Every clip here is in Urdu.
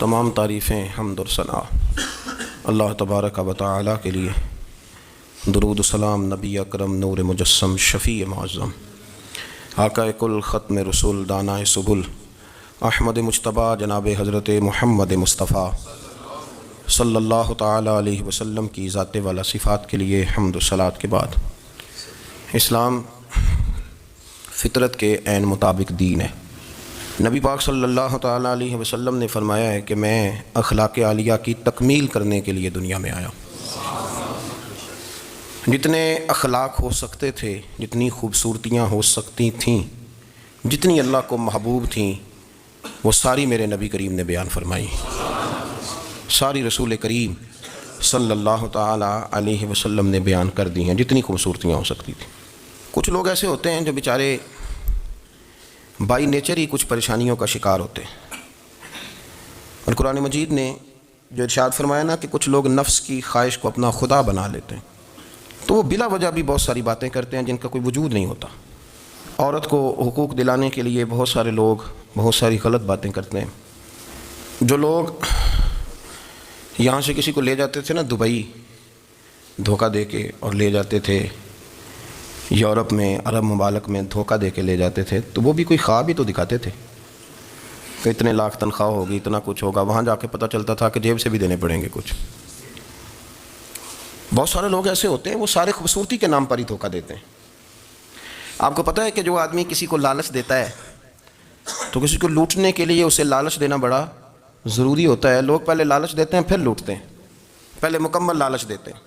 تمام تعریفیں حمد و ثنا اللہ تبارک و تعالی کے لیے، درود و سلام نبی اکرم نور مجسم شفیع معظم آقا کل ختم رسول دانائے سبل احمد مجتبیٰ جناب حضرت محمد مصطفیٰ صلی اللہ تعالی علیہ وسلم کی ذات والا صفات کے لیے حمد و صلات کے بعد، اسلام فطرت کے عین مطابق دین ہے۔ نبی پاک صلی اللہ تعالی علیہ وسلم نے فرمایا ہے کہ میں اخلاق عالیہ کی تکمیل کرنے کے لیے دنیا میں آیا۔ جتنے اخلاق ہو سکتے تھے، جتنی خوبصورتیاں ہو سکتی تھیں، جتنی اللہ کو محبوب تھیں، وہ ساری میرے نبی کریم نے بیان فرمائی، ساری رسول کریم صلی اللہ تعالی علیہ وسلم نے بیان کر دی ہیں، جتنی خوبصورتیاں ہو سکتی تھیں۔ کچھ لوگ ایسے ہوتے ہیں جو بیچارے بائی نیچر ہی کچھ پریشانیوں کا شکار ہوتے ہیں، اور قرآن مجید نے جو ارشاد فرمایا نا کہ کچھ لوگ نفس کی خواہش کو اپنا خدا بنا لیتے ہیں، تو وہ بلا وجہ بھی بہت ساری باتیں کرتے ہیں جن کا کوئی وجود نہیں ہوتا۔ عورت کو حقوق دلانے کے لیے بہت سارے لوگ بہت ساری غلط باتیں کرتے ہیں۔ جو لوگ یہاں سے کسی کو لے جاتے تھے نا دبئی دھوکہ دے کے، اور لے جاتے تھے یورپ میں، عرب ممالک میں دھوکہ دے کے لے جاتے تھے، تو وہ بھی کوئی خواب ہی تو دکھاتے تھے کہ اتنے لاکھ تنخواہ ہوگی، اتنا کچھ ہوگا۔ وہاں جا کے پتہ چلتا تھا کہ جیب سے بھی دینے پڑیں گے کچھ۔ بہت سارے لوگ ایسے ہوتے ہیں، وہ سارے خوبصورتی کے نام پر ہی دھوکہ دیتے ہیں۔ آپ کو پتہ ہے کہ جو آدمی کسی کو لالچ دیتا ہے تو کسی کو لوٹنے کے لیے اسے لالچ دینا بڑا ضروری ہوتا ہے۔ لوگ پہلے لالچ دیتے ہیں پھر لوٹتے ہیں، پہلے مکمل لالچ دیتے ہیں،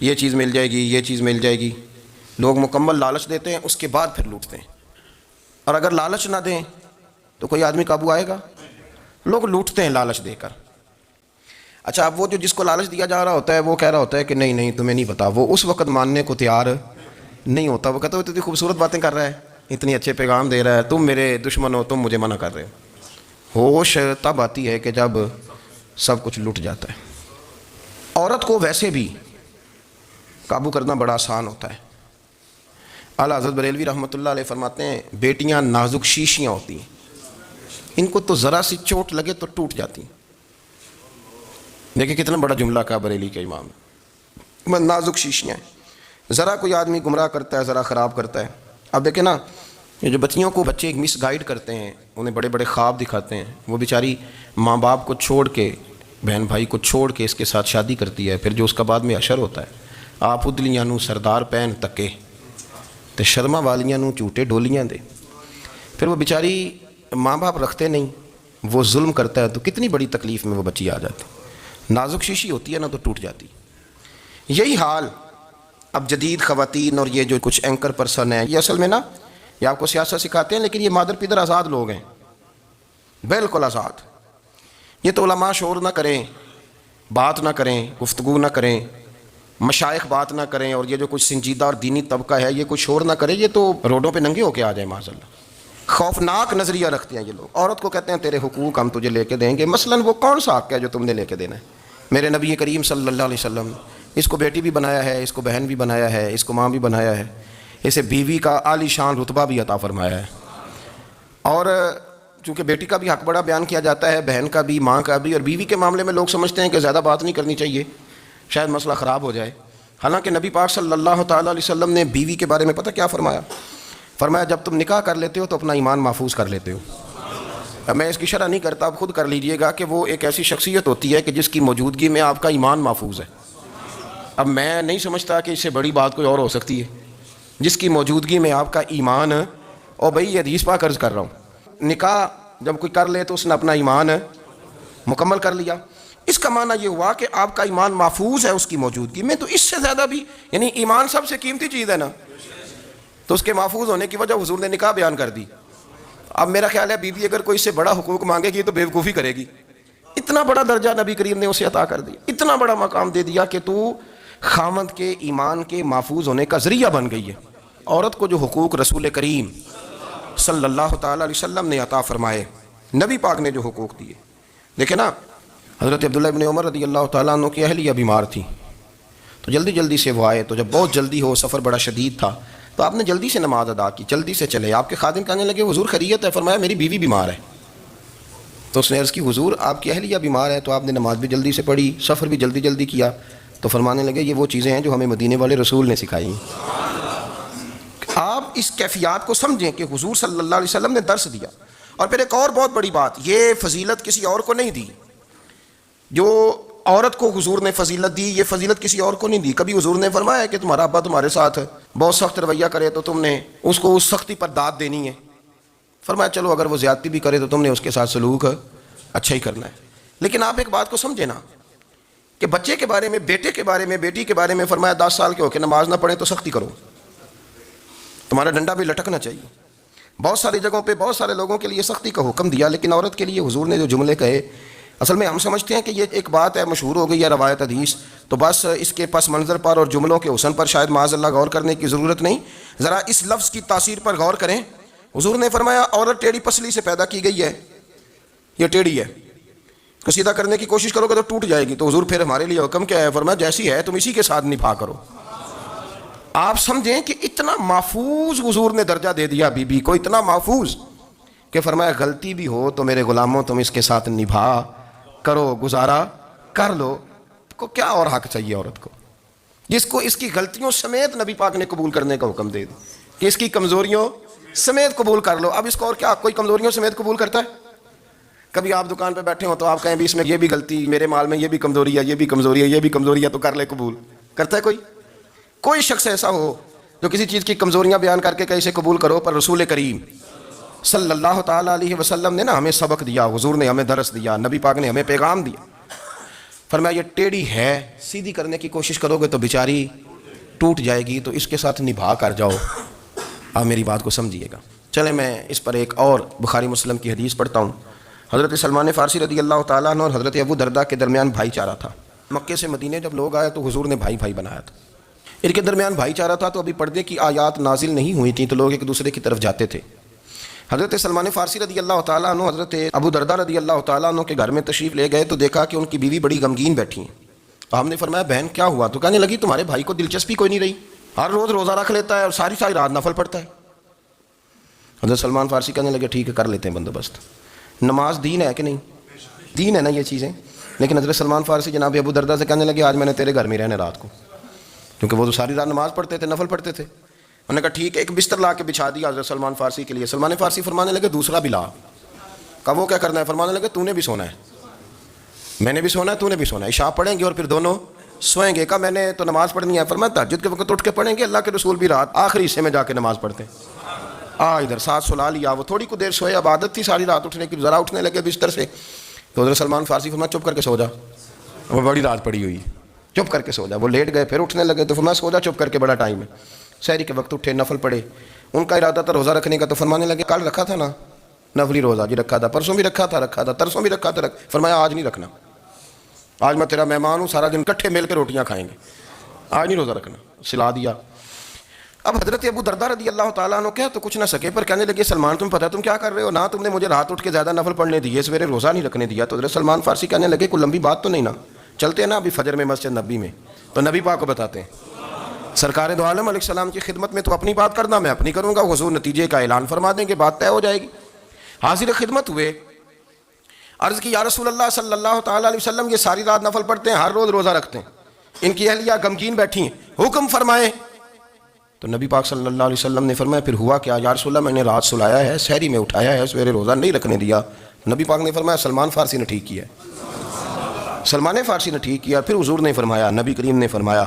یہ چیز مل جائے گی، یہ چیز مل جائے گی۔ لوگ مکمل لالچ دیتے ہیں، اس کے بعد پھر لوٹتے ہیں۔ اور اگر لالچ نہ دیں تو کوئی آدمی قابو آئے گا؟ لوگ لوٹتے ہیں لالچ دے کر۔ اچھا، اب وہ جو جس کو لالچ دیا جا رہا ہوتا ہے وہ کہہ رہا ہوتا ہے کہ نہیں تمہیں نہیں پتا، وہ اس وقت ماننے کو تیار نہیں ہوتا۔ وہ کہتا ہے اتنی خوبصورت باتیں کر رہا ہے، اتنی اچھے پیغام دے رہا ہے، تم میرے دشمن ہو، تم مجھے منع کر رہے ہو۔ ہوش تب آتی ہے کہ جب سب کچھ لٹ جاتا ہے۔ عورت کو ویسے بھی قابو کرنا بڑا آسان ہوتا ہے۔ اعلیٰ حضرت بریلوی رحمۃ اللہ علیہ فرماتے ہیں بیٹیاں نازک شیشیاں ہوتی ہیں، ان کو تو ذرا سی چوٹ لگے تو ٹوٹ جاتی ہیں۔ دیکھیں کتنا بڑا جملہ کہا بریلی کے امام نے، نازک شیشیاں ہیں، ذرا کوئی آدمی گمراہ کرتا ہے، ذرا خراب کرتا ہے۔ اب دیکھیں نا، یہ جو بچیوں کو بچے مس گائیڈ کرتے ہیں، انہیں بڑے بڑے خواب دکھاتے ہیں، وہ بیچاری ماں باپ کو چھوڑ کے، بہن بھائی کو چھوڑ کے اس کے ساتھ شادی کرتی ہے، پھر جو اس کا بعد میں اشر ہوتا ہے، آپ ادلیاں نو سردار پہن تکے تے شرما والیاں نو جھوٹے ڈولیاں دے۔ پھر وہ بیچاری ماں باپ رکھتے نہیں، وہ ظلم کرتا ہے، تو کتنی بڑی تکلیف میں وہ بچی آ جاتی۔ نازک شیشی ہوتی ہے نا تو ٹوٹ جاتی۔ یہی حال اب جدید خواتین اور یہ جو کچھ اینکر پرسن ہیں، یہ اصل میں نا یہ آپ کو سیاست سکھاتے ہیں، لیکن یہ مادر پیدر آزاد لوگ ہیں، بالکل آزاد۔ یہ تو علماء شور نہ کریں، بات نہ کریں، گفتگو نہ کریں، مشائخ بات نہ کریں، اور یہ جو کچھ سنجیدہ اور دینی طبقہ ہے یہ کچھ شور نہ کرے، یہ تو روڈوں پہ ننگے ہو کے آ جائیں معاذ اللہ۔ خوفناک نظریہ رکھتے ہیں یہ لوگ۔ عورت کو کہتے ہیں تیرے حقوق ہم تجھے لے کے دیں گے۔ مثلاً وہ کون سا حق ہے جو تم نے لے کے دینا ہے؟ میرے نبی کریم صلی اللہ علیہ وسلم نے اس کو بیٹی بھی بنایا ہے، اس کو بہن بھی بنایا ہے، اس کو ماں بھی بنایا ہے، اسے بیوی کا عالی شان رتبہ بھی عطا فرمایا ہے۔ اور چونکہ بیٹی کا بھی حق بڑا بیان کیا جاتا ہے، بہن کا بھی، ماں کا بھی، اور بیوی کے معاملے میں لوگ سمجھتے ہیں کہ زیادہ بات نہیں کرنی چاہیے، شاید مسئلہ خراب ہو جائے۔ حالانکہ نبی پاک صلی اللہ تعالیٰ علیہ وسلم نے بیوی کے بارے میں پتہ کیا فرمایا؟ فرمایا جب تم نکاح کر لیتے ہو تو اپنا ایمان محفوظ کر لیتے ہو۔ اب میں اس کی شرح نہیں کرتا، آپ خود کر لیجئے گا کہ وہ ایک ایسی شخصیت ہوتی ہے کہ جس کی موجودگی میں آپ کا ایمان محفوظ ہے۔ اب میں نہیں سمجھتا کہ اس سے بڑی بات کوئی اور ہو سکتی ہے، جس کی موجودگی میں آپ کا ایمان، اور بھائی یہ حدیث پاک عرض کر رہا ہوں، نکاح جب کوئی کر لے تو اس نے اپنا ایمان مکمل کر لیا۔ اس کا معنی یہ ہوا کہ آپ کا ایمان محفوظ ہے اس کی موجودگی میں۔ تو اس سے زیادہ بھی، یعنی ایمان سب سے قیمتی چیز ہے نا، تو اس کے محفوظ ہونے کی وجہ حضور نے نکاح بیان کر دی۔ اب میرا خیال ہے بیوی اگر کوئی اس سے بڑا حقوق مانگے گی تو بیوقوفی کرے گی۔ اتنا بڑا درجہ نبی کریم نے اسے عطا کر دیا، اتنا بڑا مقام دے دیا کہ تو خامد کے ایمان کے محفوظ ہونے کا ذریعہ بن گئی ہے۔ عورت کو جو حقوق رسول کریم صلی اللہ تعالیٰ علیہ وسلم نے عطا فرمائے، نبی پاک نے جو حقوق دیے، دیکھیں نا، حضرت عبداللہ ابن عمر رضی اللہ تعالیٰ عنہ کی اہلیہ بیمار تھی، تو جلدی سے وہ آئے، تو جب بہت جلدی ہو، سفر بڑا شدید تھا، تو آپ نے جلدی سے نماز ادا کی، جلدی سے چلے۔ آپ کے خادم کہنے لگے حضور خیریت ہے؟ فرمایا میری بیوی بیمار ہے۔ تو اس نے عرض کی حضور آپ کی اہلیہ بیمار ہے تو آپ نے نماز بھی جلدی سے پڑھی، سفر بھی جلدی جلدی کیا. تو فرمانے لگے یہ وہ چیزیں ہیں جو ہمیں مدینے والے رسول نے سکھائی. آپ اس کیفیات کو سمجھیں کہ حضور صلی اللہ علیہ وسلم نے درس دیا. اور پھر ایک اور بہت بڑی بات، یہ فضیلت کسی اور کو نہیں دی. جو عورت کو حضور نے فضیلت دی، یہ فضیلت کسی اور کو نہیں دی. کبھی حضور نے فرمایا کہ تمہارا ابا تمہارے ساتھ بہت سخت رویہ کرے تو تم نے اس کو اس سختی پر داد دینی ہے؟ فرمایا چلو اگر وہ زیادتی بھی کرے تو تم نے اس کے ساتھ سلوک اچھا ہی کرنا ہے. لیکن آپ ایک بات کو سمجھے نا کہ بچے کے بارے میں، بیٹے کے بارے میں، بیٹی کے بارے میں فرمایا 10 سال کے ہو کے نماز نہ پڑھیں تو سختی کرو، تمہارا ڈنڈا بھی لٹکنا چاہیے. بہت ساری جگہوں پہ بہت سارے لوگوں کے لیے سختی کا حکم دیا، لیکن عورت کے لیے حضور نے جو جملے کہے، اصل میں ہم سمجھتے ہیں کہ یہ ایک بات ہے مشہور ہو گئی ہے روایت حدیث، تو بس اس کے پس منظر پر اور جملوں کے حسن پر شاید معاذ اللہ غور کرنے کی ضرورت نہیں. ذرا اس لفظ کی تاثیر پر غور کریں. حضور نے فرمایا عورت ٹیڑھی پسلی سے پیدا کی گئی ہے، یہ ٹیڑھی ہے، کو سیدھا کرنے کی کوشش کرو گے تو ٹوٹ جائے گی. تو حضور پھر ہمارے لیے حکم کیا ہے؟ فرمایا جیسی ہے تم اسی کے ساتھ نبھا کرو. آپ سمجھیں کہ اتنا محفوظ حضور نے درجہ دے دیا بی بی کو، اتنا محفوظ کہ فرمایا غلطی بھی ہو تو میرے غلاموں تم اس کے ساتھ نبھا کرو، گزارا کر لو. کو کیا اور حق چاہیے عورت کو جس کو اس کی غلطیوں سمیت نبی پاک نے قبول کرنے کا حکم دے دی کہ اس کی کمزوریوں سمیت قبول کر لو. اب اس کو اور کیا کوئی کمزوریوں سمیت قبول کرتا ہے؟ کبھی آپ دکان پہ بیٹھے ہو تو آپ کہیں بھی اس میں یہ بھی غلطی، میرے مال میں یہ بھی کمزوری ہے، یہ بھی کمزوری ہے، یہ بھی کمزوری ہے، تو کر لے قبول. کرتا ہے کوئی شخص ایسا ہو جو کسی چیز کی کمزوریاں بیان کر کے اسے قبول کرو؟ پر رسول کریم صلی اللہ تعالیٰ علیہ وسلم نے نا ہمیں سبق دیا، حضور نے ہمیں درس دیا، نبی پاک نے ہمیں پیغام دیا. فرمایا یہ ٹیڑھی ہے، سیدھی کرنے کی کوشش کرو گے تو بیچاری ٹوٹ جائے گی، تو اس کے ساتھ نبھا کر جاؤ. آپ میری بات کو سمجھیے گا. چلیں میں اس پر ایک اور بخاری مسلم کی حدیث پڑھتا ہوں. حضرت سلمان فارسی رضی اللہ تعالیٰ عنہ اور حضرت ابو درداء کے درمیان بھائی چارہ تھا. مکے سے مدینے جب لوگ آئے تو حضور نے بھائی بھائی بنایا تھا. ان کے درمیان بھائی چارہ تھا تو ابھی پردے کی آیات نازل نہیں ہوئی تھیں، تو لوگ ایک دوسرے کی طرف جاتے تھے. حضرت سلمان فارسی رضی اللہ تعالیٰ عنہ حضرت ابو درداء رضی اللہ تعالیٰ عنہ کے گھر میں تشریف لے گئے تو دیکھا کہ ان کی بیوی بڑی غمگین بیٹھی ہیں. تو ہم نے فرمایا بہن کیا ہوا؟ تو کہنے لگی تمہارے بھائی کو دلچسپی کوئی نہیں رہی، ہر روز روزہ رکھ لیتا ہے اور ساری ساری رات نفل پڑھتا ہے. حضرت سلمان فارسی کہنے لگے ٹھیک ہے کر لیتے ہیں بندوبست. نماز دین ہے کہ نہیں؟ دین ہے نا یہ چیزیں. لیکن حضرت سلمان فارسی جناب ابو درداء سے کہنے لگے آج میں نے تیرے گھر میں رہنے رات کو، کیونکہ وہ تو ساری رات نماز پڑھتے تھے، نفل پڑھتے تھے. انہوں نے کہا ٹھیک ہے، ایک بستر لا کے بچھا دیا حضرت سلمان فارسی کے لیے. سلمان فارسی فرمانے لگے دوسرا بھی لا. کہا وہ کیا کرنا ہے؟ فرمانے لگے تو نے بھی سونا ہے، میں نے بھی سونا ہے، تو نے بھی سونا ہے. عشاء پڑھیں گے اور پھر دونوں سوئیں گے. کہا میں نے تو نماز پڑھنی ہے. فرمایا تہجد کے وقت اٹھ کے پڑھیں گے، اللہ کے رسول بھی رات آخری حصے میں جا کے نماز پڑھتے. ادھر ساتھ سلا لیا. وہ تھوڑی کو دیر سوئے، اب عادت تھی ساری رات اٹھنے کی، ذرا اٹھنے لگے بستر سے تو حضرت سلمان فارسی فرمایا چپ کر کے سو جا، وہ بڑی رات پڑی ہوئی، چپ کر کے سو جا. وہ لیٹ گئے، پھر اٹھنے لگے تو فرمایا سو جا چپ کر کے، بڑا ٹائم ہے. سحری کے وقت اٹھے، نفل پڑھے. ان کا ارادہ تھا روزہ رکھنے کا، تو فرمانے لگے کل رکھا تھا نا نفلی روزہ؟ جی رکھا تھا. پرسوں بھی رکھا تھا، ترسوں بھی رکھا تھا. فرمایا آج نہیں رکھنا، آج میں تیرا مہمان ہوں، سارا دن کٹھے مل کے روٹیاں کھائیں گے، آج نہیں روزہ رکھنا. سلا دیا. اب حضرت ابو درداء رضی اللہ تعالیٰ عنہ کہہ تو کچھ نہ سکے، پر کہنے لگے سلمان تم پتہ تم کیا کر رہے ہو؟ نہ تم نے مجھے رات اٹھ کے زیادہ نفل پڑھنے دیے، سویرے روزہ نہیں رکھنے دیا. تو حضرت سلمان فارسی کہنے لگے کوئی لمبی بات تو نہیں نا، چلتے ہیں نا ابھی فجر میں مسجد نبی میں، تو نبی پاک کو بتاتے ہیں. سرکار دو عالم علیہ السلام کی خدمت میں تو اپنی بات کرنا میں اپنی کروں گا، حضور نتیجے کا اعلان فرما دیں گے، بات طے ہو جائے گی. حاضر خدمت ہوئے، عرض کی یا رسول اللہ صلی اللہ تعالیٰ علیہ وسلم یہ ساری رات نفل پڑھتے ہیں، ہر روز روزہ رکھتے ہیں، ان کی اہلیہ غمگین بیٹھی ہیں، حکم فرمائیں. تو نبی پاک صلی اللہ علیہ وسلم نے فرمایا پھر ہوا کیا؟ یا رسول اللہ میں نے رات سلایا ہے، سحری میں اٹھایا ہے، سویرے روزہ نہیں رکھنے دیا. نبی پاک نے فرمایا سلمان فارسی نے ٹھیک کیا ہے، سلمان فارسی نے ٹھیک کیا. پھر حضور نے فرمایا، نبی کریم نے فرمایا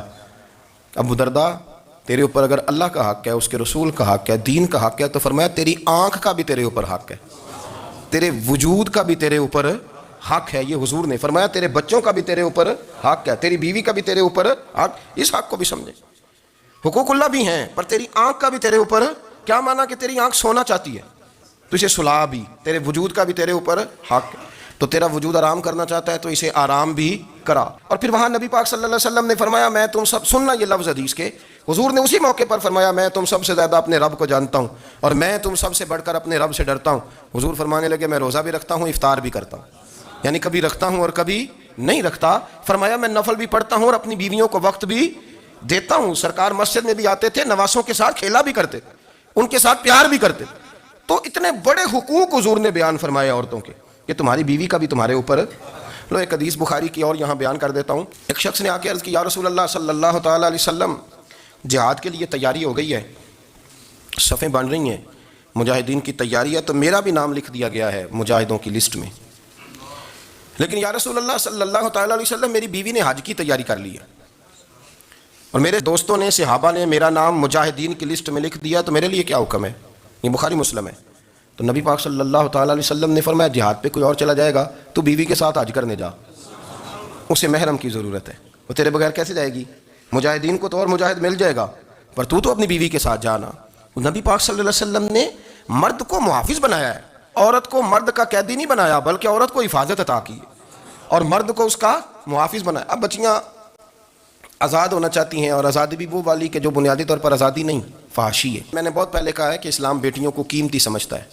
ابو درداء تیرے اوپر اگر اللہ کا حق ہے، اس کے رسول کا حق ہے، دین کا حق ہے، تو فرمایا تیری آنکھ کا بھی تیرے اوپر حق ہے، تیرے وجود کا بھی تیرے اوپر حق ہے. یہ حضور نے فرمایا تیرے بچوں کا بھی تیرے اوپر حق ہے، تیری بیوی کا بھی تیرے اوپر حق. اس حق کو بھی سمجھے. حقوق اللہ بھی ہیں، پر تیری آنکھ کا بھی تیرے اوپر کیا مانا کہ تیری آنکھ سونا چاہتی ہے تو اسے سلا بھی، تیرے وجود کا بھی تیرے اوپر حق ہے. تو تیرا وجود آرام کرنا چاہتا ہے تو اسے آرام بھی کرا. اور پھر وہاں نبی پاک صلی اللہ علیہ وسلم نے فرمایا میں تم سب، سننا یہ لفظ حدیث کے، حضور نے اسی موقع پر فرمایا میں تم سب سے زیادہ اپنے رب کو جانتا ہوں اور میں تم سب سے بڑھ کر اپنے رب سے ڈرتا ہوں. حضور فرمانے لگے میں روزہ بھی رکھتا ہوں، افطار بھی کرتا ہوں، یعنی کبھی رکھتا ہوں اور کبھی نہیں رکھتا. فرمایا میں نفل بھی پڑھتا ہوں اور اپنی بیویوں کو وقت بھی دیتا ہوں. سرکار مسجد میں بھی آتے تھے، نواسوں کے ساتھ کھیلا بھی کرتے تھے، ان کے ساتھ پیار بھی کرتے تھے. تو اتنے بڑے حقوق حضور نے بیان فرمائے عورتوں کے. کہ تمہاری بیوی کا بھی تمہارے اوپر. لو ایک حدیث بخاری کی اور یہاں بیان کر دیتا ہوں. ایک شخص نے آ کے عرض کی یا رسول اللہ صلی اللہ تعالیٰ علیہ وسلم جہاد کے لیے تیاری ہو گئی ہے, صفیں بن رہی ہیں, مجاہدین کی تیاری ہے, تو میرا بھی نام لکھ دیا گیا ہے مجاہدوں کی لسٹ میں, لیکن یا رسول اللہ صلی اللہ تعالیٰ علیہ وسلم میری بیوی نے حج کی تیاری کر لی ہے اور میرے دوستوں نے صحابہ نے میرا نام مجاہدین کی لسٹ میں لکھ دیا, تو میرے لیے کیا حکم ہے؟ یہ بخاری مسلم ہے. تو نبی پاک صلی اللہ تعالیٰ علیہ وسلم نے فرمایا جہاد پہ کوئی اور چلا جائے گا تو بیوی کے ساتھ حج کرنے جا, اسے محرم کی ضرورت ہے, وہ تیرے بغیر کیسے جائے گی؟ مجاہدین کو تو اور مجاہد مل جائے گا پر تو اپنی بیوی کے ساتھ جانا. نبی پاک صلی اللہ علیہ وسلم نے مرد کو محافظ بنایا ہے, عورت کو مرد کا قیدی نہیں بنایا بلکہ عورت کو حفاظت عطا کی اور مرد کو اس کا محافظ بنایا. اب بچیاں آزاد ہونا چاہتی ہیں اور آزادی بھی وہ والی کہ جو بنیادی طور پر آزادی نہیں, فحاشی ہے. میں نے بہت پہلے کہا ہے کہ اسلام بیٹیوں کو قیمتی سمجھتا ہے.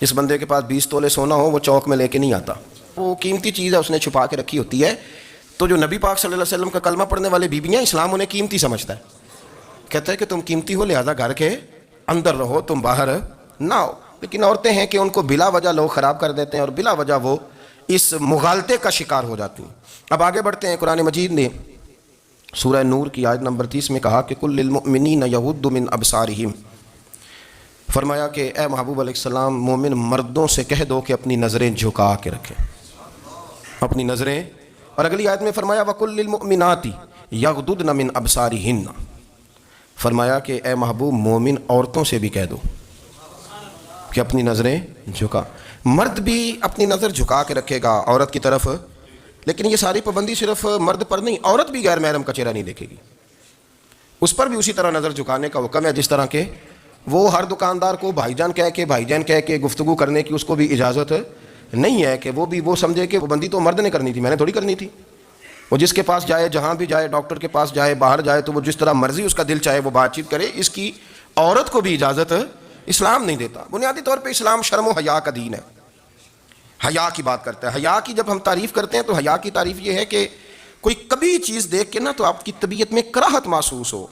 جس بندے کے پاس 20 تولے سونا ہو وہ چوک میں لے کے نہیں آتا, وہ قیمتی چیز ہے, اس نے چھپا کے رکھی ہوتی ہے. تو جو نبی پاک صلی اللہ علیہ وسلم کا کلمہ پڑھنے والے بیویاں, اسلام انہیں قیمتی سمجھتا ہے, کہتا ہے کہ تم قیمتی ہو لہذا گھر کے اندر رہو, تم باہر نہ ہو. لیکن عورتیں ہیں کہ ان کو بلا وجہ لوگ خراب کر دیتے ہیں اور بلا وجہ وہ اس مغالطے کا شکار ہو جاتی ہیں. اب آگے بڑھتے ہیں. قرآن مجید نے سورہ نور کی آیت نمبر 30 میں کہا کہ کل للمؤمنین یغضوا من ابصارہم, فرمایا کہ اے محبوب علیہ السلام مومن مردوں سے کہہ دو کہ اپنی نظریں جھکا کے رکھیں, اپنی نظریں. اور اگلی آیت میں فرمایا وَقُلْ لِلْمُؤْمِنَاتِ يَغْضُضْنَ مِنْ أَبْصَارِهِنَّ, فرمایا کہ اے محبوب مومن عورتوں سے بھی کہہ دو کہ اپنی نظریں جھکا. مرد بھی اپنی نظر جھکا کے رکھے گا عورت کی طرف, لیکن یہ ساری پابندی صرف مرد پر نہیں, عورت بھی غیر محرم کا چہرہ نہیں دیکھے گی, اس پر بھی اسی طرح نظر جھکانے کا حکم ہے جس طرح کہ وہ ہر دکاندار کو بھائی جان کہہ کے گفتگو کرنے کی اس کو بھی اجازت نہیں ہے کہ وہ سمجھے کہ وہ بندی تو مرد نے کرنی تھی, میں نے تھوڑی کرنی تھی. وہ جس کے پاس جائے, جہاں بھی جائے, ڈاکٹر کے پاس جائے, باہر جائے, تو وہ جس طرح مرضی اس کا دل چاہے وہ بات چیت کرے, اس کی عورت کو بھی اجازت اسلام نہیں دیتا. بنیادی طور پہ اسلام شرم و حیا کا دین ہے, حیا کی بات کرتا ہے. حیا کی جب ہم تعریف کرتے ہیں تو حیا کی تعریف یہ ہے کہ کوئی کبھی چیز دیکھ کے نا تو آپ کی طبیعت میں کراہت محسوس ہو,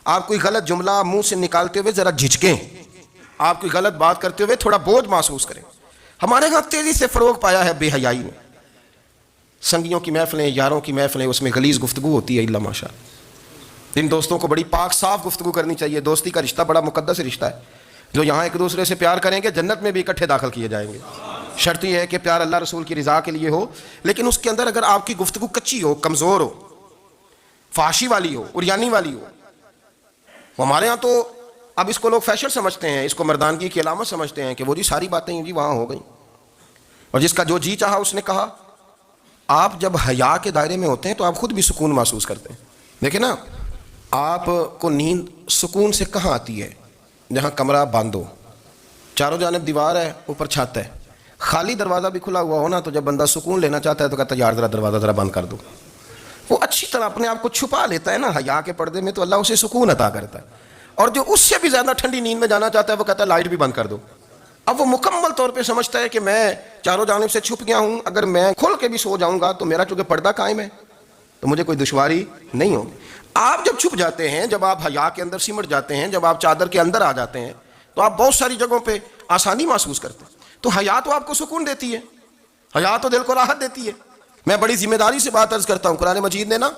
آپ کوئی غلط جملہ منہ سے نکالتے ہوئے ذرا جھجکیں, آپ کوئی غلط بات کرتے ہوئے تھوڑا بوجھ محسوس کریں. ہمارے ہاں تیزی سے فروغ پایا ہے بے حیائی میں. سنگیوں کی محفلیں, یاروں کی محفلیں, اس میں غلیظ گفتگو ہوتی ہے, الا ماشاء. ان دوستوں کو بڑی پاک صاف گفتگو کرنی چاہیے. دوستی کا رشتہ بڑا مقدس رشتہ ہے, جو یہاں ایک دوسرے سے پیار کریں گے جنت میں بھی اکٹھے داخل کیے جائیں گے. شرط یہ ہے کہ پیار اللہ رسول کی رضا کے لیے ہو, لیکن اس کے اندر اگر آپ کی گفتگو کچی ہو, کمزور ہو, فحاشی والی ہو, عریانی والی ہو. ہمارے ہاں تو اب اس کو لوگ فیشن سمجھتے ہیں, اس کو مردانگی کی علامت سمجھتے ہیں کہ وہ جی ساری باتیں جی وہاں ہو گئیں اور جس کا جو جی چاہا اس نے کہا. آپ جب حیا کے دائرے میں ہوتے ہیں تو آپ خود بھی سکون محسوس کرتے ہیں. دیکھیں نا, آپ کو نیند سکون سے کہاں آتی ہے؟ جہاں کمرہ بند ہو, چاروں جانب دیوار ہے, اوپر چھت ہے, خالی دروازہ بھی کھلا ہوا ہو نا, تو جب بندہ سکون لینا چاہتا ہے تو کہتا ہے یار ذرا دروازہ ذرا بند کر دو. وہ اچھی طرح اپنے آپ کو چھپا لیتا ہے نا حیا کے پردے میں, تو اللہ اسے سکون عطا کرتا ہے. اور جو اس سے بھی زیادہ ٹھنڈی نیند میں جانا چاہتا ہے وہ کہتا ہے لائٹ بھی بند کر دو. اب وہ مکمل طور پہ سمجھتا ہے کہ میں چاروں جانب سے چھپ گیا ہوں, اگر میں کھل کے بھی سو جاؤں گا تو میرا چونکہ پردہ قائم ہے تو مجھے کوئی دشواری نہیں ہوگی. آپ جب چھپ جاتے ہیں, جب آپ حیا کے اندر سمٹ جاتے ہیں, جب آپ چادر کے اندر آ جاتے ہیں, تو آپ بہت ساری جگہوں پہ آسانی محسوس کرتے ہیں. تو حیا تو آپ کو سکون دیتی ہے, حیا تو دل کو راحت دیتی ہے. میں بڑی ذمہ داری سے بات عرض کرتا ہوں, قرآن مجید نے نا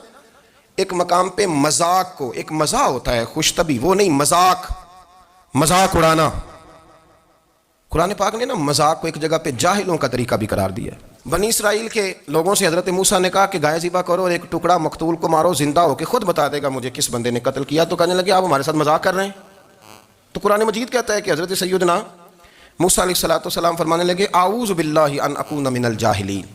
ایک مقام پہ مذاق کو, ایک مزاح ہوتا ہے خوش طبی, وہ نہیں مذاق اڑانا, قرآن پاک نے نا مذاق کو ایک جگہ پہ جاہلوں کا طریقہ بھی قرار دیا ہے. بنی اسرائیل کے لوگوں سے حضرت موسیٰ نے کہا کہ گائے ذبح کرو اور ایک ٹکڑا مقتول کو مارو, زندہ ہو کے خود بتا دے گا مجھے کس بندے نے قتل کیا. تو کہنے لگے آپ ہمارے ساتھ مذاق کر رہے ہیں. تو قرآن مجید کہتا ہے کہ حضرت سیدنا موسیٰ علیہ السلام فرمانے لگے اعوذ باللہ ان اکون من الجاہلین,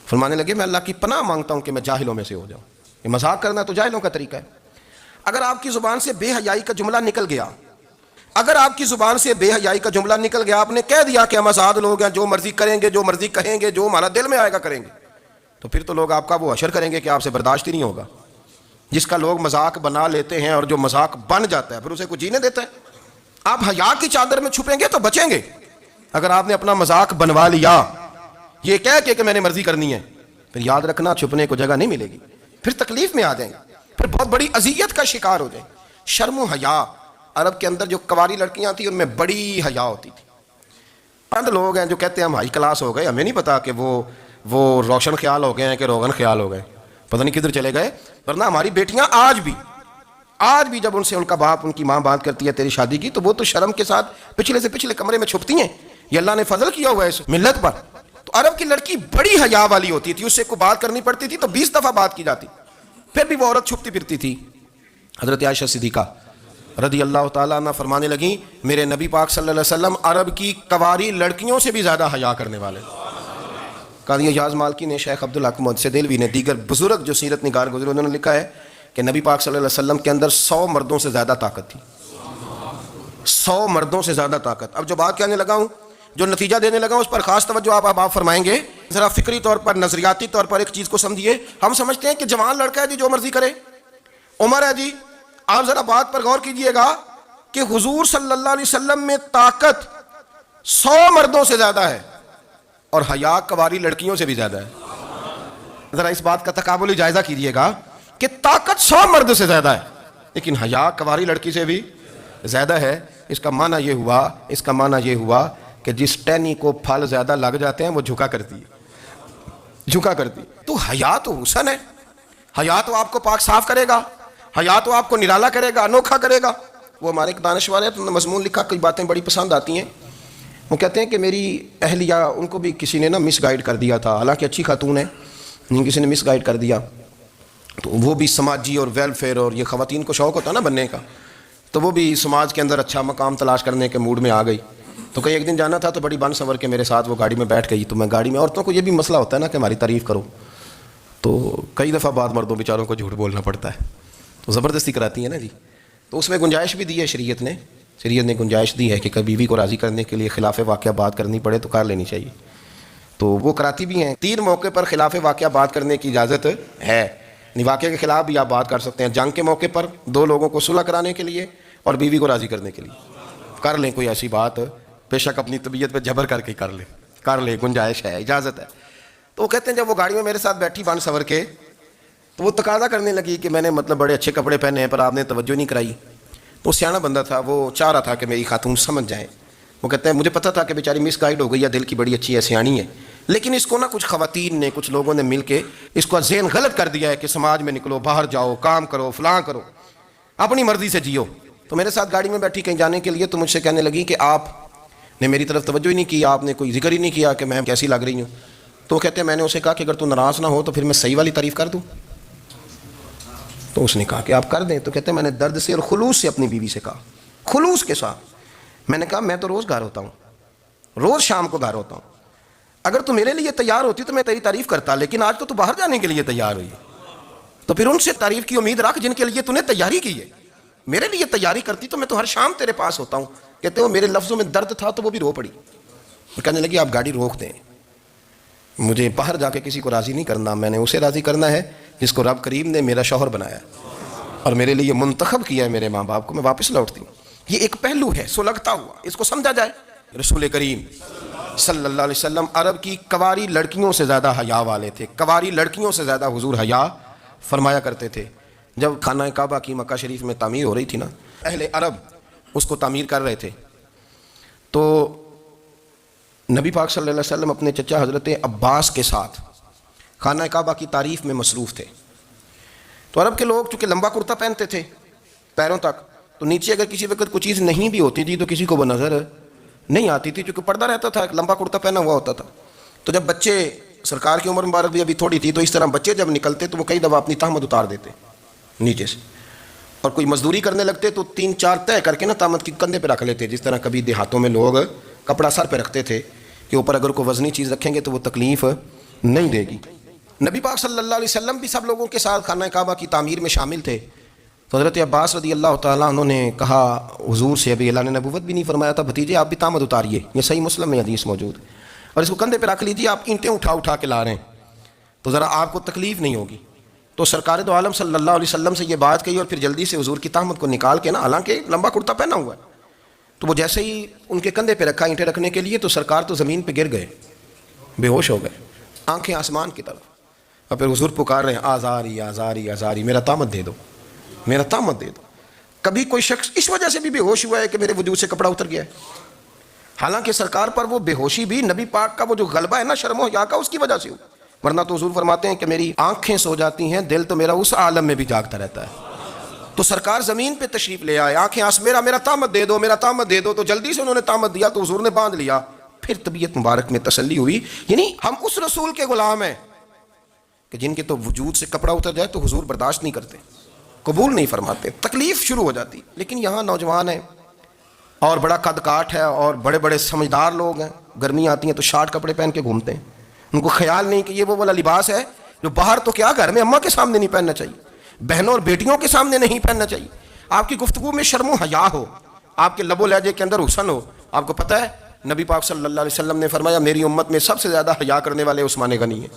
فرمانے لگے میں اللہ کی پناہ مانگتا ہوں کہ میں جاہلوں میں سے ہو جاؤں. یہ مذاق کرنا تو جاہلوں کا طریقہ ہے. اگر آپ کی زبان سے بے حیائی کا جملہ نکل گیا, اگر آپ کی زبان سے بے حیائی کا جملہ نکل گیا, آپ نے کہہ دیا کہ ہم آزاد لوگ ہیں, جو مرضی کریں گے, جو مرضی کہیں گے, جو ہمارا دل میں آئے گا کریں گے, تو پھر تو لوگ آپ کا وہ حشر کریں گے کہ آپ سے برداشت ہی نہیں ہوگا. جس کا لوگ مذاق بنا لیتے ہیں اور جو مذاق بن جاتا ہے پھر اسے کوئی جینے دیتا ہے. آپ حیا کی چادر میں چھپیں گے تو بچیں گے. اگر آپ نے اپنا مذاق بنوا لیا یہ کہہ کے کہ میں نے مرضی کرنی ہے, پھر یاد رکھنا چھپنے کو جگہ نہیں ملے گی, پھر تکلیف میں آ جائیں گے, پھر بہت بڑی اذیت کا شکار ہو جائیں. شرم و حیا, عرب کے اندر جو کنواری لڑکیاں تھیں ان میں بڑی حیا ہوتی تھی. چند لوگ ہیں جو کہتے ہیں ہم ہائی کلاس ہو گئے, ہمیں نہیں پتا کہ وہ روشن خیال ہو گئے ہیں کہ روغن خیال ہو گئے, پتہ نہیں کدھر چلے گئے. ورنہ ہماری بیٹیاں آج بھی جب ان سے ان کا باپ ان کی ماں بات کرتی ہے تیری شادی کی, تو وہ تو شرم کے ساتھ پچھلے سے پچھلے کمرے میں چھپتی ہیں. یہ اللہ نے فضل کیا ہوا ہے اس ملت پر. تو عرب کی لڑکی بڑی حیا والی ہوتی تھی, اس سے کوئی بات کرنی پڑتی تھی تو 20 دفعہ بات کی جاتی, پھر بھی وہ عورت چھپتی پھرتی تھی. حضرت عائشہ صدیقہ رضی اللہ تعالیٰ عنہ فرمانے لگیں میرے نبی پاک صلی اللہ علیہ وسلم عرب کی کواری لڑکیوں سے بھی زیادہ حیا کرنے والے. قاضی اعجاز مالکی نے, شیخ عبدالحق محدث دہلوی نے, دیگر بزرگ جو سیرت نگار گزرے انہوں نے لکھا ہے کہ نبی پاک صلی اللہ علیہ وسلم کے اندر 100 مردوں سے زیادہ طاقت تھی. 100 مردوں سے زیادہ طاقت. اب جو بات کہنے لگا ہوں, جو نتیجہ دینے لگا ہوں, اس پر خاص توجہ آپ فرمائیں گے. ذرا فکری طور پر, نظریاتی طور پر ایک چیز کو سمجھیے. ہم سمجھتے ہیں کہ جوان لڑکا ہے جی جو مرضی کرے, عمر ہے جی. آپ ذرا بات پر غور کیجئے گا کہ حضور صلی اللہ علیہ وسلم میں طاقت 100 مردوں سے زیادہ ہے اور حیا کواری لڑکیوں سے بھی زیادہ ہے. ذرا اس بات کا تقابلی جائزہ کیجئے گا کہ طاقت 100 مرد سے زیادہ ہے لیکن حیا کواری لڑکی سے بھی زیادہ ہے. اس کا معنی یہ ہوا کہ جس ٹہنی کو پھل زیادہ لگ جاتے ہیں وہ جھکا کرتی. تو حیا تو حسن ہے, حیا تو آپ کو پاک صاف کرے گا, حیا تو آپ کو نرالا کرے گا, انوکھا کرے گا. وہ ہمارے ایک دانشور ہے, تو مضمون لکھا, کئی باتیں بڑی پسند آتی ہیں. وہ کہتے ہیں کہ میری اہلیہ, ان کو بھی کسی نے مس گائیڈ کر دیا تھا, حالانکہ اچھی خاتون ہے, کسی نے مس گائیڈ کر دیا. تو وہ بھی سماجی اور ویلفیئر, اور یہ خواتین کو شوق ہوتا ہے نا بننے کا, تو وہ بھی سماج کے اندر اچھا مقام تلاش کرنے کے موڈ میں آ گئی. تو کہیں ایک دن جانا تھا تو بڑی بن سنور کے میرے ساتھ وہ گاڑی میں بیٹھ گئی. تو میں گاڑی میں, عورتوں کو یہ بھی مسئلہ ہوتا ہے نا کہ ہماری تعریف کرو, تو کئی دفعہ بعد مردوں بیچاروں کو جھوٹ بولنا پڑتا ہے, تو زبردستی کراتی ہے نا جی. تو اس میں گنجائش بھی دی ہے شریعت نے گنجائش دی ہے کہ کبھی بیوی کو راضی کرنے کے لیے خلاف واقعہ بات کرنی پڑے تو کر لینی چاہیے. تو وہ کراتی بھی ہیں. 3 موقع پر خلاف واقعہ بات کرنے کی اجازت ہے. واقعے کے خلاف بھی آپ بات کر سکتے ہیں. جنگ کے موقع پر 2 لوگوں کو صلح کرانے کے لیے اور بیوی کو راضی کرنے کے لیے کر لیں کوئی ایسی بات, بے شک اپنی طبیعت پہ جبر کر کے کر لیں, گنجائش ہے, اجازت ہے. تو وہ کہتے ہیں جب وہ گاڑی میں میرے ساتھ بیٹھی بن سنور کے, تو وہ تقاضا کرنے لگی کہ میں نے بڑے اچھے کپڑے پہنے ہیں پر آپ نے توجہ نہیں کرائی. تو سیاںا بندہ تھا, وہ چاہ رہا تھا کہ میری خاتون سمجھ جائیں. وہ کہتے ہیں مجھے پتہ تھا کہ بیچاری مس گائیڈ ہو گئی ہے, دل کی بڑی اچھی ہے, سیاਣੀ ہے, لیکن اس کو کچھ خواتین نے, کچھ لوگوں نے مل کے اس کو ذہن غلط کر دیا ہے کہ سماج میں نکلو, باہر جاؤ, کام کرو, فلاں کرو, اپنی مرضی سے جیو. تو میرے ساتھ گاڑی میں بیٹھی کہیں جانے کے لیے, تو مجھ سے کہنے لگی کہ آپ نے میری طرف توجہ ہی نہیں کی, آپ نے کوئی ذکر ہی نہیں کیا کہ میں کیسی لگ رہی ہوں. تو کہتے ہیں میں نے اسے کہا کہ اگر تو ناراض نہ ہو تو پھر میں صحیح والی تعریف کر دوں. تو اس نے کہا کہ آپ کر دیں. تو کہتے ہیں میں نے درد سے اور خلوص سے اپنی بیوی سے کہا, خلوص کے ساتھ میں نے کہا میں تو روز گھر ہوتا ہوں, روز شام کو گھر ہوتا ہوں, اگر تو میرے لیے تیار ہوتی تو میں تیری تعریف کرتا, لیکن آج تو باہر جانے کے لیے تیار ہوئی, تو پھر ان سے تعریف کی امید رکھ جن کے لیے تو نے تیاری کی ہے. میرے لیے تیاری کرتی تو میں تو ہر شام تیرے پاس ہوتا ہوں. کہتے ہیں وہ میرے لفظوں میں درد تھا تو وہ بھی رو پڑی. کہنے لگی آپ گاڑی روک دیں, مجھے باہر جا کے کسی کو راضی نہیں کرنا, میں نے اسے راضی کرنا ہے جس کو رب کریم نے میرا شوہر بنایا اور میرے لیے منتخب کیا ہے, میرے ماں باپ کو. میں واپس لوٹتی ہوں. یہ ایک پہلو ہے سلگتا ہوا, اس کو سمجھا جائے. رسول کریم صلی اللہ علیہ وسلم عرب کی کواری لڑکیوں سے زیادہ حیا والے تھے, کواری لڑکیوں سے زیادہ حضور حیا فرمایا کرتے تھے. جب خانہ کعبہ کی مکہ شریف میں تعمیر ہو رہی تھی نا, اہل عرب اس کو تعمیر کر رہے تھے, تو نبی پاک صلی اللہ علیہ وسلم اپنے چچا حضرت عباس کے ساتھ خانہ کعبہ کی تعریف میں مصروف تھے. تو عرب کے لوگ چونکہ لمبا کرتا پہنتے تھے پیروں تک, تو نیچے اگر کسی وقت کوئی چیز نہیں بھی ہوتی تھی تو کسی کو وہ نظر نہیں آتی تھی, چونکہ پردہ رہتا تھا, لمبا کرتا پہنا ہوا ہوتا تھا. تو جب بچے, سرکار کی عمر مبارک بھی ابھی تھوڑی تھی, تو اس طرح بچے جب نکلتے تو وہ کئی دفعہ اپنی تہمت اتار دیتے نیچے سے, اور کوئی مزدوری کرنے لگتے تو 3-4 طے کر کے تہمت کی کندھے پہ رکھ لیتے, جس طرح کبھی دیہاتوں میں لوگ کپڑا سر پہ رکھتے تھے کہ اوپر اگر کوئی وزنی چیز رکھیں گے تو وہ تکلیف نہیں دے گی. نبی پاک صلی اللہ علیہ وسلم بھی سب لوگوں کے ساتھ خانہ کعبہ کی تعمیر میں شامل تھے. تو حضرت عباس رضی اللہ تعالیٰ عنہ نے کہا حضور سے, ابھی اللہ نے نبوت بھی نہیں فرمایا تھا, بھتیجے آپ بھی تہمت اتاریے, یہ صحیح مسلم میں حدیث موجود, اور اس کو کندھے پہ رکھ لیجیے, آپ اینٹیں اٹھا کے لا رہے ہیں تو ذرا آپ کو تکلیف نہیں ہوگی. تو سرکار دو عالم صلی اللہ علیہ وسلم سے یہ بات کہی, اور پھر جلدی سے حضور کی تہمت کو نکال کے حالانکہ لمبا کرتا پہنا ہوا ہے, تو وہ جیسے ہی ان کے کندھے پہ رکھا اینٹیں رکھنے کے لیے, تو سرکار تو زمین پہ گر گئے, بے ہوش ہو گئے, آنکھیں آسمان کی طرف, اور پھر حضور پکار رہے ہیں آزاری آزاری آزاری, میرا تہمت دے دو, میرا تہمت دے دو. کبھی کوئی شخص اس وجہ سے بھی بے ہوش ہوا ہے کہ میرے وجود سے کپڑا اتر گیا ہے؟ حالانکہ سرکار پر وہ بے ہوشی بھی نبی پاک کا وہ جو غلبہ ہے نا شرم و حیا کا، اس کی وجہ سے ہو، ورنہ تو حضور فرماتے ہیں کہ میری آنکھیں سو جاتی ہیں، دل تو میرا اس عالم میں بھی جاگتا رہتا ہے۔ تو سرکار زمین پہ تشریف لے آئے، آنکھیں میرا تامت دے دو، میرا تامت دے دو، تو جلدی سے انہوں نے تامت دیا تو حضور نے باندھ لیا۔ پھر طبیعت مبارک میں تسلی ہوئی، یعنی ہم اس رسول کے غلام ہیں کہ جن کے تو وجود سے کپڑا اتر جائے تو حضور برداشت نہیں کرتے، قبول نہیں فرماتے، تکلیف شروع ہو جاتی۔ لیکن یہاں نوجوان ہیں اور بڑا قد کاٹ ہے اور بڑے بڑے سمجھدار لوگ ہیں، گرمی آتی ہیں تو شارٹ کپڑے پہن کے گھومتے ہیں، ان کو خیال نہیں کہ یہ وہ والا لباس ہے جو باہر تو کیا گھر میں اماں کے سامنے نہیں پہننا چاہیے، بہنوں اور بیٹیوں کے سامنے نہیں پہننا چاہیے۔ آپ کی گفتگو میں شرم و حیا ہو، آپ کے لب و لہجے کے اندر حسن ہو۔ آپ کو پتہ ہے نبی پاک صلی اللہ علیہ وسلم نے فرمایا میری امت میں سب سے زیادہ حیا کرنے والے عثمان غنی ہیں،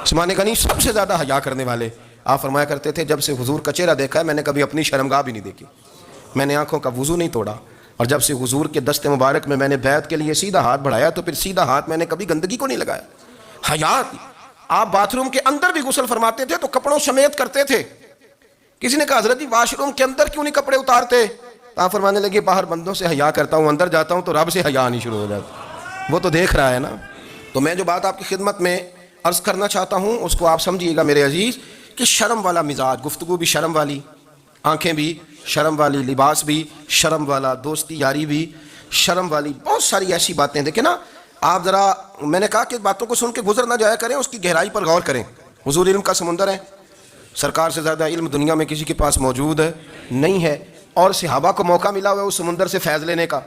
عثمان غنی سب سے زیادہ حیا کرنے والے۔ آپ فرمایا کرتے تھے جب سے حضور کا چہرہ دیکھا ہے میں نے کبھی اپنی شرمگاہ بھی نہیں دیکھی، میں نے آنکھوں کا وضو نہیں توڑا، اور جب سے حضور کے دست مبارک میں نے بیعت کے لیے سیدھا ہاتھ بڑھایا تو پھر سیدھا ہاتھ میں نے کبھی گندگی کو نہیں لگایا۔ حیا، آپ باتھ روم کے اندر بھی غسل فرماتے تھے تو کپڑوں سمیت کرتے تھے۔ کسی نے کہا حضرت جی واش روم کے اندر کیوں نہیں کپڑے اتارتے؟ آپ فرمانے لگے باہر بندوں سے حیا کرتا ہوں، اندر جاتا ہوں تو رب سے حیا نہیں شروع ہو جاتا، وہ تو دیکھ رہا ہے نا۔ تو میں جو بات آپ کی خدمت میں عرض کرنا چاہتا ہوں اس کو آپ سمجھیے گا میرے عزیز، کہ شرم والا مزاج، گفتگو بھی شرم والی، آنکھیں بھی شرم والی، لباس بھی شرم والا، دوستی یاری بھی شرم والی، بہت ساری ایسی باتیں دیکھیں نا۔ آپ ذرا، میں نے کہا کہ باتوں کو سن کے گزر نہ جایا کریں، اس کی گہرائی پر غور کریں۔ حضور علم کا سمندر ہے، سرکار سے زیادہ علم دنیا میں کسی کے پاس موجود نہیں ہے، اور صحابہ کو موقع ملا ہوا ہے اس سمندر سے فیض لینے کا،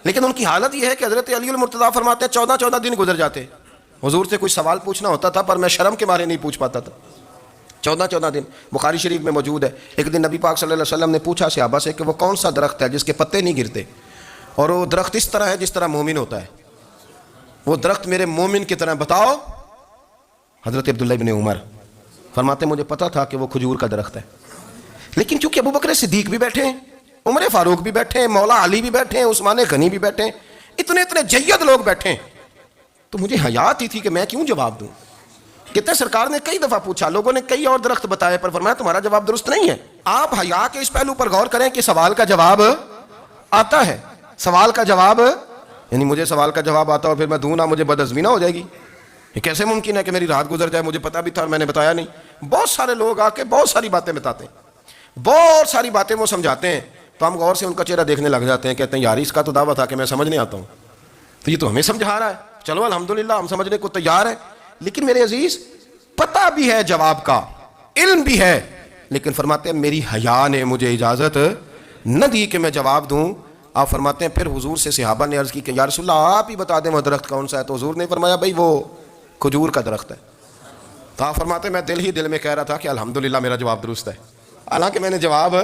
لیکن ان کی حالت یہ ہے کہ حضرت علی المرتضیٰ فرماتے ہیں 14 دن گزر جاتے، حضور سے کوئی سوال پوچھنا ہوتا تھا پر میں شرم کے مارے نہیں پوچھ پاتا تھا۔ 14 دن بخاری شریف میں موجود ہے۔ ایک دن نبی پاک صلی اللہ علیہ وسلم نے پوچھا صحابہ سے کہ وہ کون سا درخت ہے جس کے پتے نہیں گرتے، اور وہ درخت اس طرح ہے جس طرح مومن ہوتا ہے، وہ درخت میرے مومن کی طرح بتاؤ۔ حضرت عبداللہ ابن عمر فرماتے مجھے پتا تھا کہ وہ کھجور کا درخت ہے، لیکن چونکہ ابو بکر صدیق بھی بیٹھے ہیں، عمر فاروق بھی بیٹھے ہیں، مولا علی بھی بیٹھے ہیں، عثمان غنی بھی بیٹھے ہیں، اتنے جید لوگ بیٹھے ہیں، تو مجھے حیا آتی تھی کہ میں کیوں جواب دوں۔ کہتے ہیں سرکار نے کئی دفعہ پوچھا، لوگوں نے کئی اور درخت بتائے، پر فرمایا تمہارا جواب درست نہیں ہے۔ آپ حیا کے اس پہلو پر غور کریں کہ سوال کا جواب آتا ہے، سوال کا جواب، یعنی مجھے سوال کا جواب آتا اور پھر میں دوں نہ، مجھے بدعزمی نہ ہو جائے گی؟ یہ کیسے ممکن ہے کہ میری رات گزر جائے، مجھے پتا بھی تھا اور میں نے بتایا نہیں؟ بہت سارے لوگ آ کے بہت ساری باتیں بتاتے ہیں، بہت ساری باتیں وہ سمجھاتے ہیں، تو ہم غور سے ان کا چہرہ دیکھنے لگ جاتے ہیں، کہتے ہیں یار اس کا تو دعویٰ تھا کہ میں سمجھنے آتا ہوں، تو یہ تو ہمیں سمجھا رہا ہے، چلو الحمدللہ ہم سمجھنے کو تیار ہیں۔ لیکن میرے عزیز پتہ بھی ہے جواب کا، علم بھی ہے، لیکن فرماتے ہیں میری حیا نے مجھے اجازت نہ دی کہ میں جواب دوں۔ آپ فرماتے ہیں پھر حضور سے صحابہ نے عرض کی کہ یا رسول اللہ آپ ہی بتا دیں وہ درخت کون سا ہے، تو حضور نے فرمایا بھائی وہ کھجور کا درخت ہے۔ تو آپ فرماتے ہیں میں دل ہی دل میں کہہ رہا تھا کہ الحمدللہ میرا جواب درست ہے، حالانکہ میں نے جواب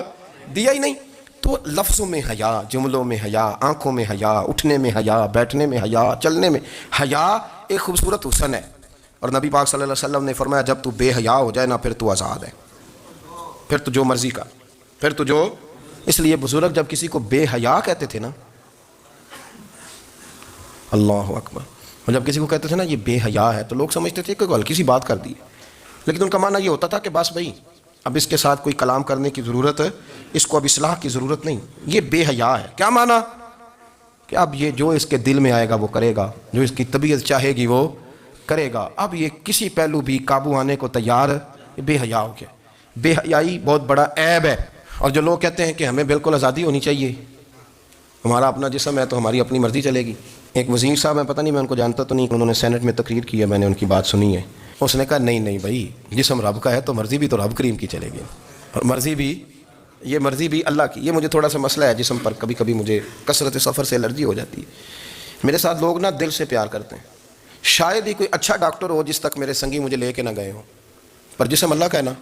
دیا ہی نہیں۔ تو لفظوں میں حیا، جملوں میں حیا، آنکھوں میں حیا، اٹھنے میں حیا، بیٹھنے میں حیا، چلنے میں حیا ایک خوبصورت حسن ہے، اور نبی پاک صلی اللہ علیہ وسلم نے فرمایا جب تو بے حیا ہو جائے نا پھر تو آزاد ہے، پھر تو جو مرضی کا، پھر تو جو۔ اس لیے بزرگ جب کسی کو بے حیا کہتے تھے نا، اللہ اکبر، اور جب کسی کو کہتے تھے نا یہ بے حیا ہے تو لوگ سمجھتے تھے کہ ہلکی سی بات کر دی، لیکن ان کا معنی یہ ہوتا تھا کہ بس بھائی اب اس کے ساتھ کوئی کلام کرنے کی ضرورت ہے، اس کو اب اصلاح کی ضرورت نہیں، یہ بے حیا ہے۔ کیا معنی؟ کہ اب یہ جو اس کے دل میں آئے گا وہ کرے گا، جو اس کی طبیعت چاہے گی وہ کرے گا، اب یہ کسی پہلو بھی قابو آنے کو تیار، یہ بے حیا ہو گیا۔ بے حیائی بہت بڑا عیب ہے، اور جو لوگ کہتے ہیں کہ ہمیں بالکل آزادی ہونی چاہیے، ہمارا اپنا جسم ہے تو ہماری اپنی مرضی چلے گی۔ ایک وزیر صاحب ہیں، پتہ نہیں میں ان کو جانتا تو نہیں، انہوں نے سینٹ میں تقریر کی ہے، میں نے ان کی بات سنی ہے، اس نے کہا نہیں بھائی جسم رب کا ہے تو مرضی بھی تو رب کریم کی چلے گی، اور مرضی بھی اللہ کی۔ یہ مجھے تھوڑا سا مسئلہ ہے جسم پر، کبھی کبھی مجھے کثرت سفر سے الرجی ہو جاتی ہے۔ میرے ساتھ لوگ نا دل سے پیار کرتے ہیں، شاید ہی کوئی اچھا ڈاکٹر ہو جس تک میرے سنگی مجھے لے کے نہ گئے ہوں، پر جسم اللہ کا ہے نا،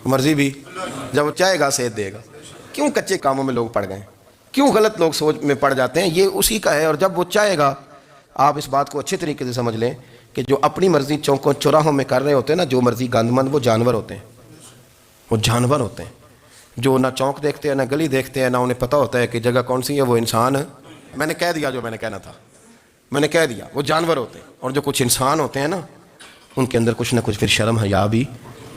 مرضی بھی جب وہ چاہے گا صحت دے گا۔ کیوں کچے کاموں میں لوگ پڑ گئے، کیوں غلط لوگ سوچ میں پڑ جاتے ہیں، یہ اسی کا ہے، اور جب وہ چاہے گا، آپ اس بات کو اچھے طریقے سے سمجھ لیں کہ جو اپنی مرضی چوکوں چوراہوں میں کر رہے ہوتے ہیں نا، جو مرضی گند مند، وہ جانور ہوتے ہیں، وہ جانور ہوتے ہیں جو نہ چونک دیکھتے ہیں نہ گلی دیکھتے ہیں، نہ انہیں پتہ ہوتا ہے کہ جگہ کون سی ہے، وہ انسان۔ میں نے کہہ دیا جو میں نے کہنا تھا، میں نے کہہ دیا، وہ جانور ہوتے ہیں۔ اور جو کچھ انسان ہوتے ہیں نا، ان کے اندر کچھ نہ کچھ پھر شرم حیا بھی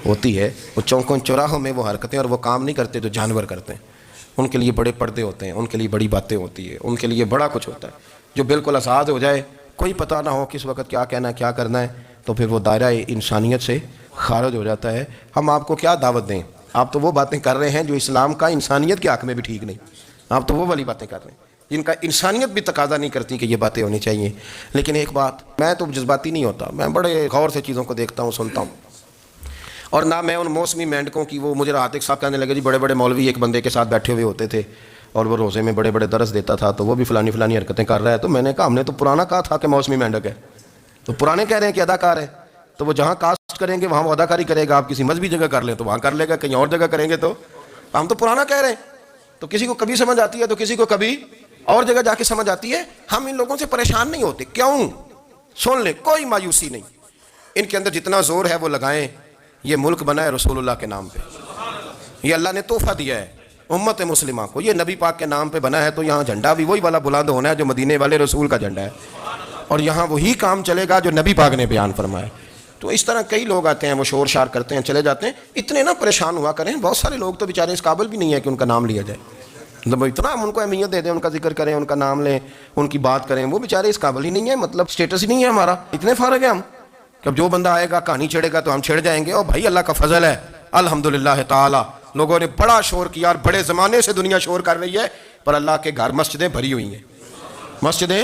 ہوتی ہے، وہ چوکوں چوراہوں میں وہ حرکتیں اور وہ کام نہیں کرتے جو جانور کرتے ہیں۔ ان کے لیے بڑے پردے ہوتے ہیں، ان کے لیے بڑی باتیں ہوتی ہے، ان کے لیے بڑا کچھ ہوتا ہے۔ جو بالکل آزاد ہو جائے، کوئی پتہ نہ ہو کس وقت کیا کہنا ہے کیا کرنا ہے، تو پھر وہ دائرہ انسانیت سے خارج ہو جاتا ہے۔ ہم آپ کو کیا دعوت دیں؟ آپ تو وہ باتیں کر رہے ہیں جو اسلام کا انسانیت کے حق میں بھی ٹھیک نہیں، آپ تو وہ والی باتیں کر رہے ہیں جن کا انسانیت بھی تقاضا نہیں کرتی کہ یہ باتیں ہونی چاہیے۔ لیکن ایک بات، میں تو جذباتی نہیں ہوتا، میں بڑے غور سے چیزوں کو دیکھتا ہوں، سنتا ہوں، اور نہ میں ان موسمی مینڈکوں کی، وہ مجھے عاطف صاحب کہنے لگے جی بڑے بڑے مولوی ایک بندے کے ساتھ بیٹھے ہوئے ہوتے تھے اور وہ روزے میں بڑے بڑے درس دیتا تھا تو وہ بھی فلانی فلانی حرکتیں کر رہا ہے۔ تو میں نے کہا ہم نے تو پرانا کہا تھا کہ موسمی مینڈک ہے، تو پرانے کہہ رہے ہیں کہ اداکار ہے، تو وہ جہاں کاسٹ کریں گے وہاں وہ اداکاری کرے گا، آپ کسی مذہبی جگہ کر لیں تو وہاں کر لے گا، کہیں اور جگہ کریں گے تو ہم تو پرانا کہہ رہے ہیں۔ تو کسی کو کبھی سمجھ آتی ہے تو کسی کو کبھی اور جگہ جا کے سمجھ آتی ہے۔ ہم ان لوگوں سے پریشان نہیں ہوتے، کیوں؟ سن لیں، کوئی مایوسی نہیں، ان کے اندر جتنا زور ہے وہ لگائیں۔ یہ ملک بنا ہے رسول اللہ کے نام پہ، یہ اللہ نے تحفہ دیا ہے امت مسلمہ کو، یہ نبی پاک کے نام پہ بنا ہے، تو یہاں جھنڈا بھی وہی والا بلند ہونا ہے جو مدینے والے رسول کا جھنڈا ہے، اور یہاں وہی کام چلے گا جو نبی پاک نے بیان فرمایا۔ تو اس طرح کئی لوگ آتے ہیں، وہ شور شار کرتے ہیں، چلے جاتے ہیں، اتنے نہ پریشان ہوا کریں۔ بہت سارے لوگ تو بیچارے اس قابل بھی نہیں ہے کہ ان کا نام لیا جائے، مطلب اتنا ہم ان کو اہمیت دے دیں، ان کا ذکر کریں، ان کا نام لیں، ان کی بات کریں، وہ بیچارے اس قابل ہی نہیں ہے، مطلب سٹیٹس ہی نہیں ہے ہمارا، اتنے فارغ ہیں ہم کہ اب جو بندہ آئے گا کہانی چھیڑے گا تو ہم چھیڑ جائیں گے۔ اور بھائی اللہ کا فضل ہے الحمدللہ تعالی، لوگوں نے بڑا شور کیا اور بڑے زمانے سے دنیا شور کر رہی ہے، پر اللہ کے گھر مسجدیں بھری ہوئی ہیں، مسجدیں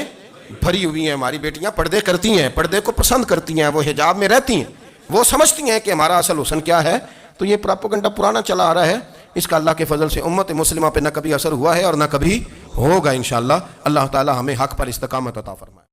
بھری ہوئی ہیں، ہماری بیٹیاں پردے کرتی ہیں، پردے کو پسند کرتی ہیں، وہ حجاب میں رہتی ہیں، وہ سمجھتی ہیں کہ ہمارا اصل حسن کیا ہے۔ تو یہ پراپوگنڈا پرانا چلا آ رہا ہے، اس کا اللہ کے فضل سے امت مسلمہ پہ نہ کبھی اثر ہوا ہے اور نہ کبھی ہوگا انشاءاللہ۔ اللہ تعالی ہمیں حق پر استقامت عطا فرمائے۔